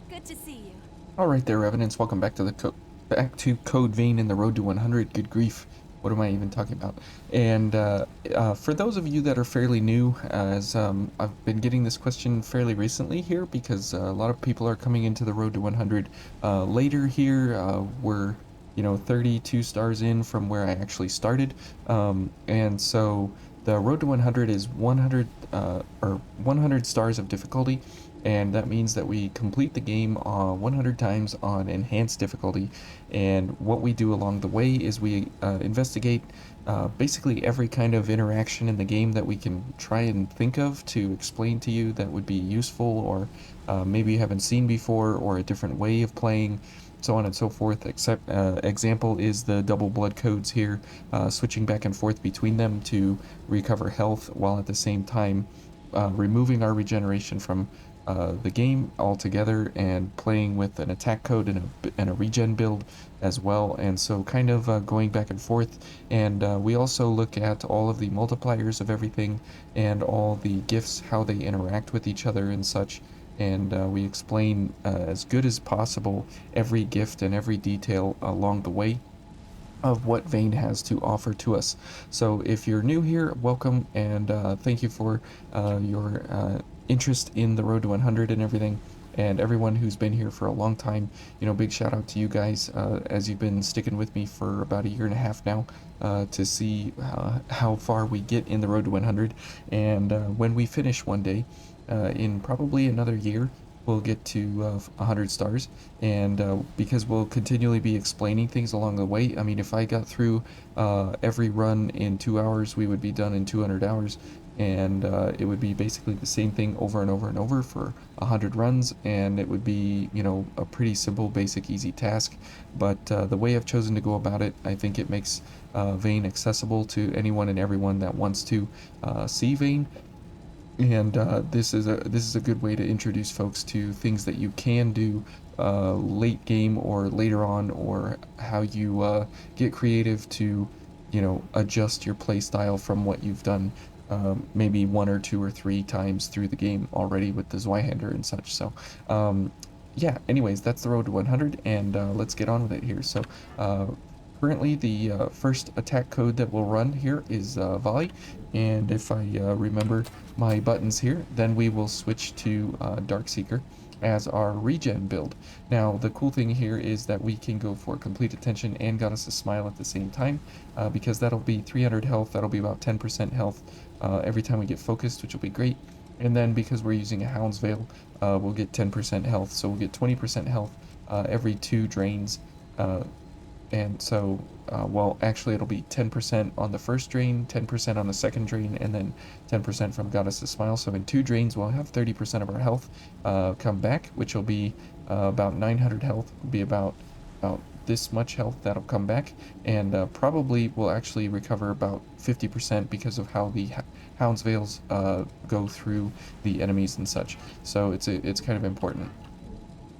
Good to see you. All right there, Revenants. Welcome back to Code Vein in the Road to 100. Good grief, what am I even talking about? And for those of you that are fairly new, as I've been getting this question fairly recently here because a lot of people are coming into the Road to 100 later here. We're 32 stars in from where I actually started, and so the Road to 100 is 100 or 100 stars of difficulty, and that means that we complete the game 100 times on enhanced difficulty. And what we do along the way is we investigate basically every kind of interaction in the game that we can try and think of to explain to you that would be useful, or maybe you haven't seen before, or a different way of playing, so on and so forth. Except example is the double blood codes here, switching back and forth between them to recover health while at the same time removing our regeneration from the game altogether, and playing with an attack code and a regen build as well. And so kind of going back and forth. And we also look at all of the multipliers of everything and all the gifts, how they interact with each other and such. And we explain as good as possible every gift and every detail along the way of what Vane has to offer to us. So if you're new here, welcome, and thank you for your interest in the Road to 100 and everything. And everyone who's been here for a long time, big shout out to you guys, as you've been sticking with me for about a year and a half now, to see how far we get in the Road to 100. And when we finish one day, in probably another year, we'll get to 100 stars. And because we'll continually be explaining things along the way. I mean, if I got through every run in 2 hours, we would be done in 200 hours. And it would be basically the same thing over and over and over for 100 runs, and it would be, a pretty simple, basic, easy task. But the way I've chosen to go about it, I think it makes Vane accessible to anyone and everyone that wants to see Vane. And this is a good way to introduce folks to things that you can do late game or later on, or how you get creative to adjust your play style from what you've done maybe 1 or 2 or 3 times through the game already with the Zweihander and such. So yeah, anyways, that's the Road to 100, and let's get on with it here. So currently the first attack code that we'll run here is volley, and if I remember my buttons here, then we will switch to Darkseeker as our regen build. Now the cool thing here is that we can go for complete attention and Goddess' Smile at the same time, because that'll be 300 health, that'll be about 10% health every time we get focused, which will be great. And then because we're using a Hound's Veil, we'll get 10% health, so we'll get 20% health every 2 drains. And so, well, actually it'll be 10% on the first drain, 10% on the second drain, and then 10% from Goddess' Smile. So in 2 drains, we'll have 30% of our health come back, which will be about 900 health, will be about this much health that'll come back, and probably will actually recover about 50% because of how the Hound's Veils go through the enemies and such. So it's kind of important.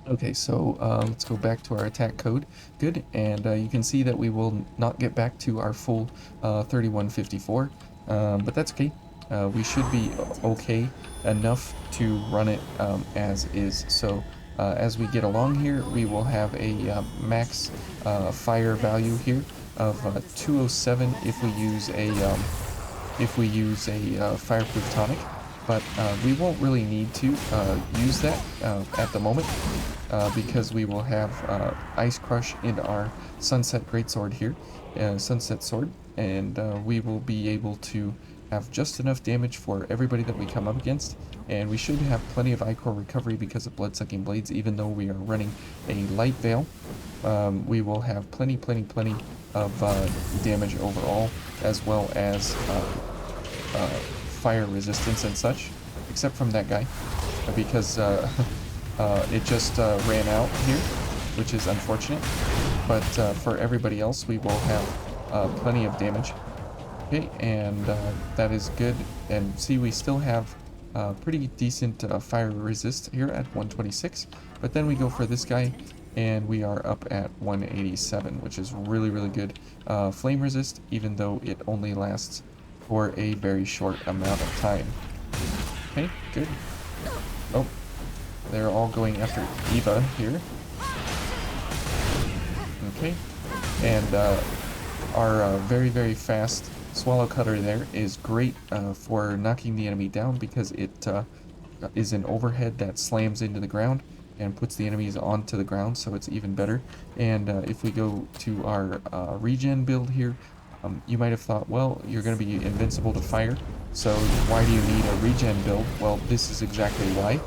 Okay, so let's go back to our attack code. Good, and you can see that we will not get back to our full 3154, but that's okay. We should be okay enough to run it as is. So as we get along here, we will have a max fire value here of 207 if we use a fireproof tonic. But we won't really need to use that at the moment, because we will have Ice Crush in our Sunset Greatsword here, Sunset Sword, and we will be able to have just enough damage for everybody that we come up against, and we should have plenty of Ichor recovery because of Blood-Sucking Blades. Even though we are running a light veil, we will have plenty of damage overall, as well as fire resistance and such, except from that guy, because it just ran out here, which is unfortunate. But for everybody else, we will have plenty of damage. Okay, and that is good. And see, we still have pretty decent fire resist here at 126, but then we go for this guy and we are up at 187, which is really good. Flame resist, even though it only lasts for a very short amount of time. Okay, good. Oh, they're all going after Eva here. Okay, and our very, very fast Swallow Cutter there is great for knocking the enemy down because it is an overhead that slams into the ground and puts the enemies onto the ground, so it's even better. And if we go to our regen build here, you might have thought, well, you're going to be invincible to fire, so why do you need a regen build? Well, this is exactly why.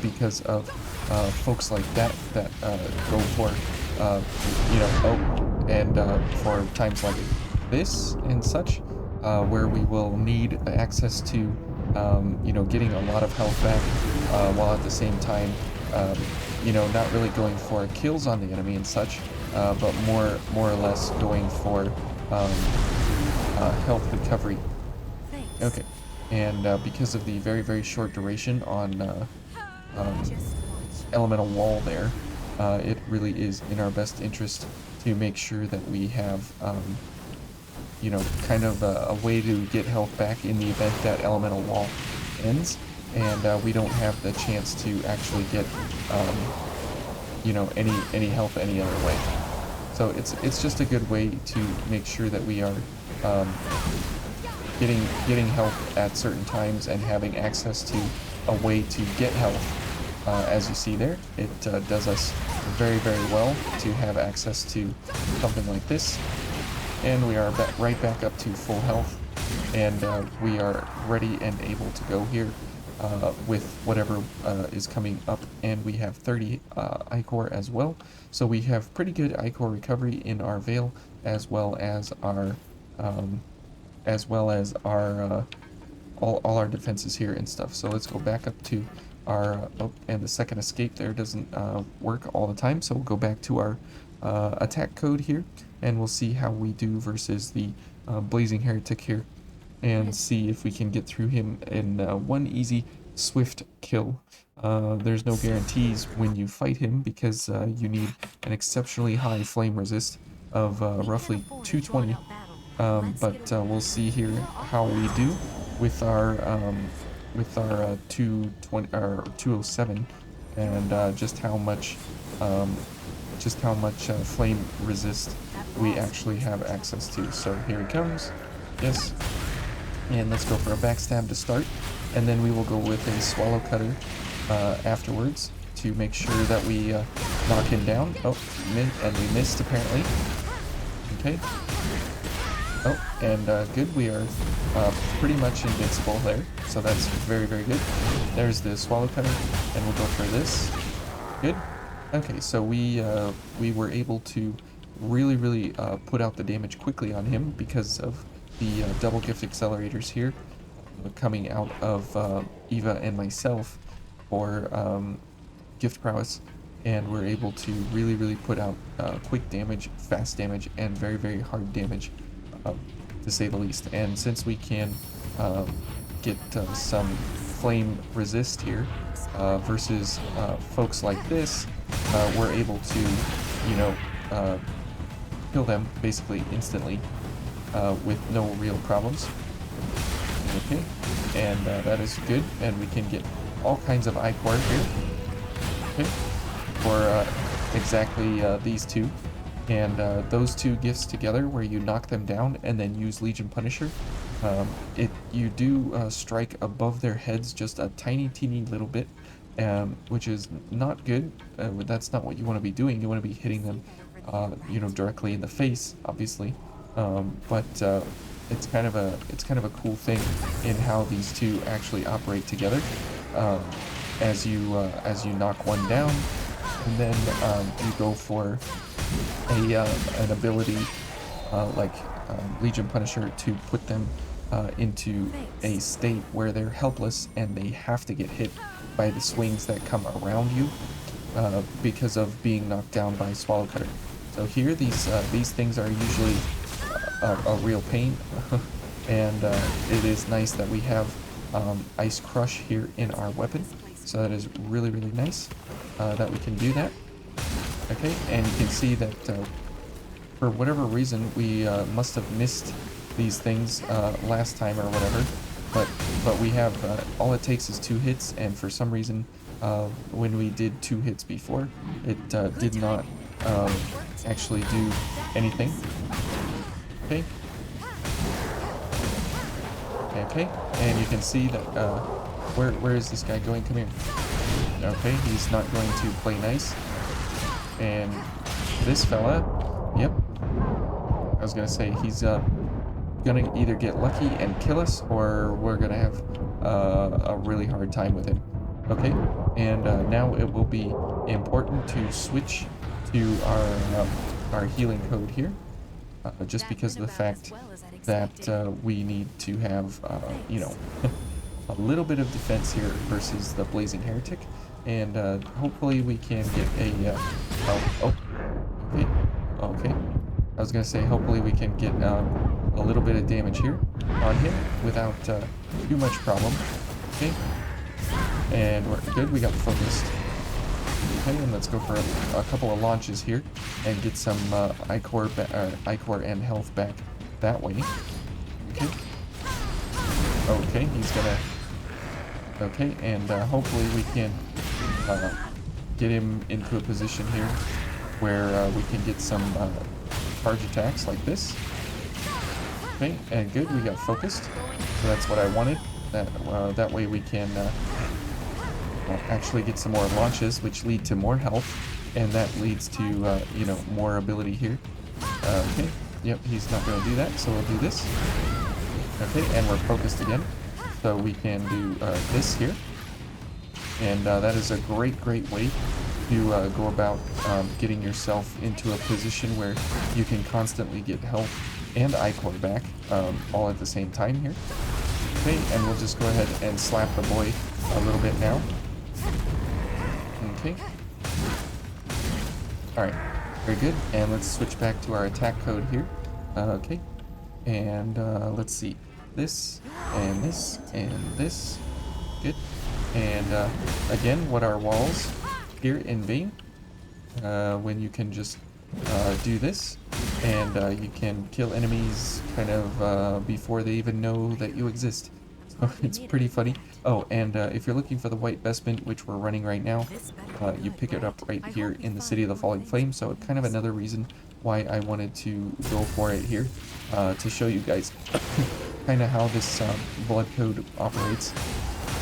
Because of folks like that go for, you know, oh, and for times like this and such, where we will need access to, you know, getting a lot of health back, while at the same time, you know, not really going for kills on the enemy and such, but more or less going for health recovery. Okay, and because of the very, very short duration on elemental wall there, it really is in our best interest to make sure that we have, you know, kind of a way to get health back in the event that elemental wall ends, and we don't have the chance to actually get, you know, any health any other way. So it's just a good way to make sure that we are getting health at certain times and having access to a way to get health. As you see there, it does us very, very well to have access to something like this. And we are right back up to full health, and we are ready and able to go here with whatever is coming up. And we have 30 Ichor as well, so we have pretty good Ichor recovery in our Veil, as well as our all our defenses here and stuff. So let's go back up to our oh, and the second escape there doesn't work all the time, so we'll go back to our attack code here, and we'll see how we do versus the Blazing Heretic here, and see if we can get through him in one easy swift kill. There's no guarantees when you fight him, because you need an exceptionally high flame resist of roughly 220, but we'll see here how we do with our 220 or 207, and just how much flame resist we actually have access to. So here he comes. Yes, and let's go for a backstab to start, and then we will go with a Swallow Cutter afterwards to make sure that we knock him down. Oh, and we missed apparently. Okay. Oh, and good, we are pretty much invincible there, so that's very, very good. There's the Swallow Cutter, and we'll go for this. Good. Okay, so we were able to really put out the damage quickly on him because of the double gift accelerators here coming out of Eva and myself for gift prowess, and we're able to really put out quick damage, fast damage, and very hard damage, to say the least. And since we can get some flame resist here versus folks like this, we're able to, you know, kill them basically instantly with no real problems. Okay, and that is good, and we can get all kinds of Ichor here. Okay, for exactly these two. And those two gifts together, where you knock them down and then use Legion Punisher, you do strike above their heads just a teeny little bit, which is not good. That's not what you want to be doing. You want to be hitting them, you know, directly in the face, obviously. But it's kind of a cool thing in how these two actually operate together. As you knock one down, and then you go for an ability like Legion Punisher to put them into a state where they're helpless and they have to get hit by the swings that come around you because of being knocked down by Swallow Cutter. So here, these things are usually a real pain, and it is nice that we have Ice Crush here in our weapon. So that is really nice that we can do that. Okay, and you can see that for whatever reason we must have missed these things last time or whatever, but we have all it takes is 2 hits, and for some reason, when we did 2 hits before, it did not actually do anything. Okay. Okay, and you can see that, where is this guy going? Come here. Okay, he's not going to play nice. And this fella, yep, I was gonna say, he's gonna either get lucky and kill us, or we're gonna have a really hard time with him. Okay, and now it will be important to switch to our healing code here. Just because of the fact that we need to have, you know, a little bit of defense here versus the Blazing Heretic, and hopefully we can get a, okay, okay. I was gonna say, hopefully we can get a little bit of damage here on him without too much problem. Okay, and we're good, we got focused. Okay, and let's go for a couple of launches here and get some Ichor and health back that way. Okay. Okay, he's gonna... Okay, and hopefully we can get him into a position here where we can get some charge attacks like this. Okay, and good, we got focused. So that's what I wanted. That way we can... actually get some more launches, which lead to more health, and that leads to you know, more ability here. Okay, yep, he's not going to do that, so we'll do this. Okay, and we're focused again, so we can do this here, and that is a great way to go about getting yourself into a position where you can constantly get health and Ichor back all at the same time here. Okay, and we'll just go ahead and slap the boy a little bit now. Okay. Alright, very good. And let's switch back to our attack code here. Okay. And let's see. This, and this, and this. Good. And again, what are walls here in Vayne? When you can just do this, and you can kill enemies kind of before they even know that you exist. So it's pretty funny. Oh, and if you're looking for the white vestment, which we're running right now, you pick it up right here in the City of the Falling Flame. So kind of another reason why I wanted to go for it here, to show you guys kind of how this blood code operates,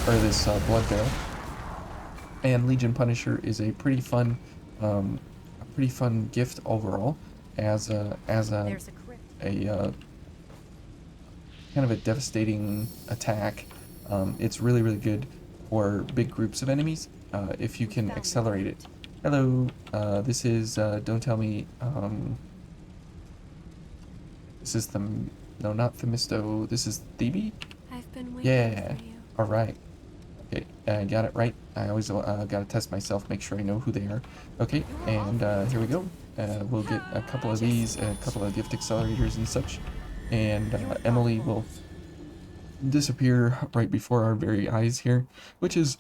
or this blood barrel. And Legion Punisher is a pretty fun gift overall, as a kind of a devastating attack. It's really good for big groups of enemies if you can accelerate it. Hello, this is don't tell me, this is the, no, not Themisto, this is Thebe? I've been waiting Yeah, for you. alright. Okay, I got it right. I always gotta test myself, make sure I know who they are. Okay, and here we go. We'll get a couple of these, a couple of gift accelerators and such, and Emily will disappear right before our very eyes here, which is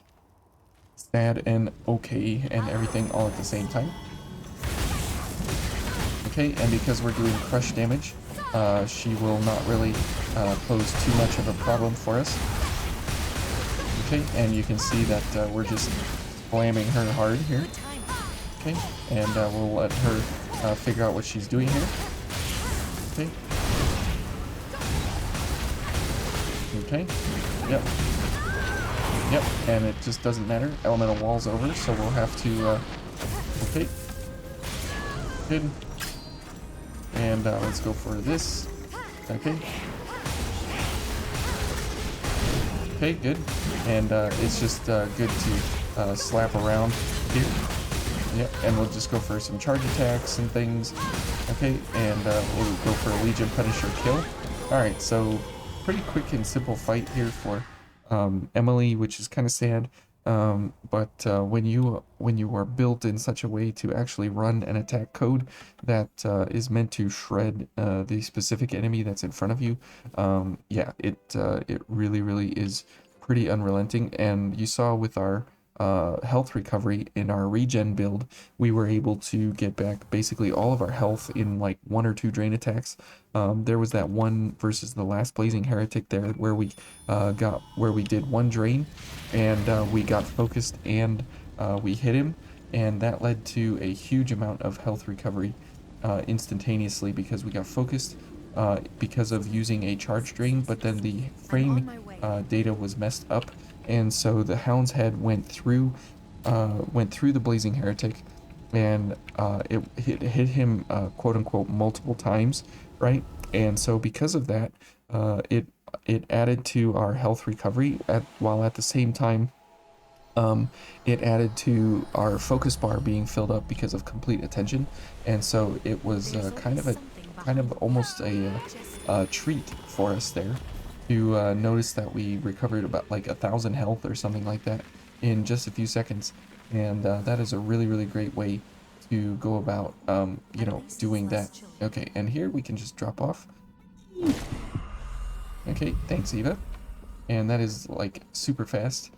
sad and okay and everything all at the same time. Okay, and because we're doing crush damage, she will not really pose too much of a problem for us. Okay, and you can see that we're just slamming her hard here. Okay, and we'll let her figure out what she's doing here. Okay. Okay, yep. Yep, and it just doesn't matter. Elemental wall's over, so we'll have to, okay. Good. And let's go for this. Okay. Okay, good. And it's just good to slap around here. Yep, and we'll just go for some charge attacks and things. Okay, and we'll go for a Legion Punisher kill. Alright, so pretty quick and simple fight here for Emily, which is kind of sad. But when you are built in such a way to actually run an attack code that is meant to shred the specific enemy that's in front of you, yeah, it really is pretty unrelenting. And you saw with our health recovery in our regen build, we were able to get back basically all of our health in like 1 or 2 drain attacks. There was that one versus the last Blazing Heretic there where we did 1 drain, and we got focused, and we hit him, and that led to a huge amount of health recovery instantaneously because we got focused because of using a charge drain, but then the frame data was messed up, and so the Hound's Head went through the Blazing Heretic, and it hit him quote unquote multiple times, right? And so because of that, it added to our health recovery while at the same time it added to our focus bar being filled up because of complete attention, and so it was kind of almost a treat for us there to notice that we recovered about like 1,000 health or something like that in just a few seconds, and that is a really great way to go about doing that. Okay, and here we can just drop off. Okay, thanks Eva. And that is like super fast,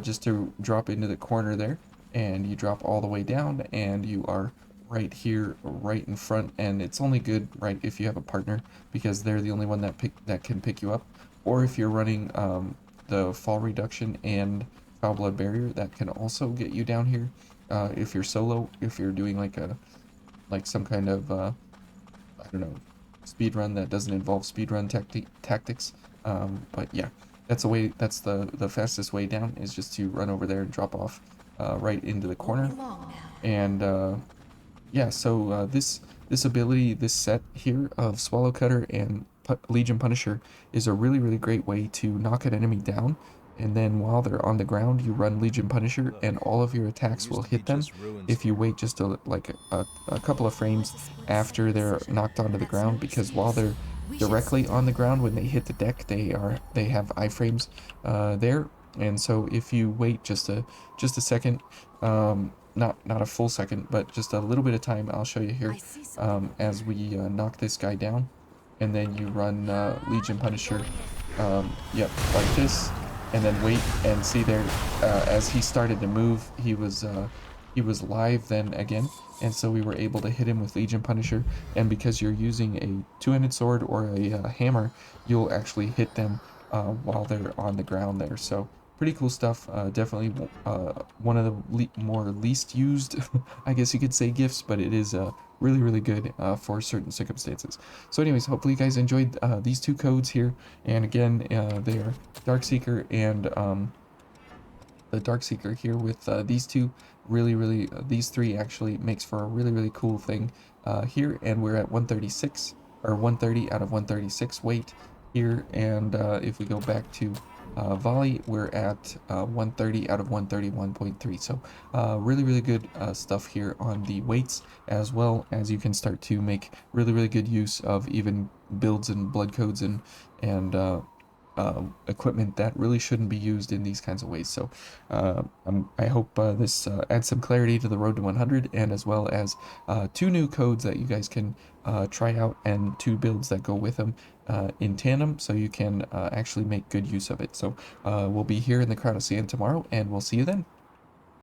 just to drop into the corner there, and you drop all the way down, and you are right here, right in front. And it's only good, right, if you have a partner, because they're the only one that can pick you up, or if you're running the fall reduction and foul blood barrier, that can also get you down here. If you're solo, if you're doing like some kind of I don't know, speed run that doesn't involve speed run tactics. But yeah, that's the fastest way down, is just to run over there and drop off right into the corner. And yeah, so this ability, this set here of Swallow Cutter and Legion Punisher is a really great way to knock an enemy down, and then while they're on the ground, you run Legion Punisher, and all of your attacks will hit them if you wait just a couple of frames after they're knocked onto the ground, because while they're directly on the ground, when they hit the deck, they have iframes there, and so if you wait just a second, not a full second, but just a little bit of time, I'll show you here, as we knock this guy down, and then you run Legion Punisher, yep, like this, and then wait, and see there, as he started to move, he was live then again, and so we were able to hit him with Legion Punisher, and because you're using a two-handed sword or a hammer, you'll actually hit them while they're on the ground there. So pretty cool stuff. Definitely one of the more least used, I guess you could say, gifts, but it is really good for certain circumstances. So anyways, hopefully you guys enjoyed these 2 codes here, and again, they are Darkseeker and the Darkseeker here with these 2 these 3 actually makes for a really cool thing here, and we're at 136 or 130 out of 136 weight here, and if we go back to volley, we're at 130 out of 131.3. So really good stuff here on the weights, as well as you can start to make really good use of even builds and blood codes and equipment that really shouldn't be used in these kinds of ways. So I hope this adds some clarity to the road to 100, and as well as 2 new codes that you guys can try out, and 2 builds that go with them in tandem, so you can actually make good use of it. So we'll be here in the Crown of Sand tomorrow, and we'll see you then.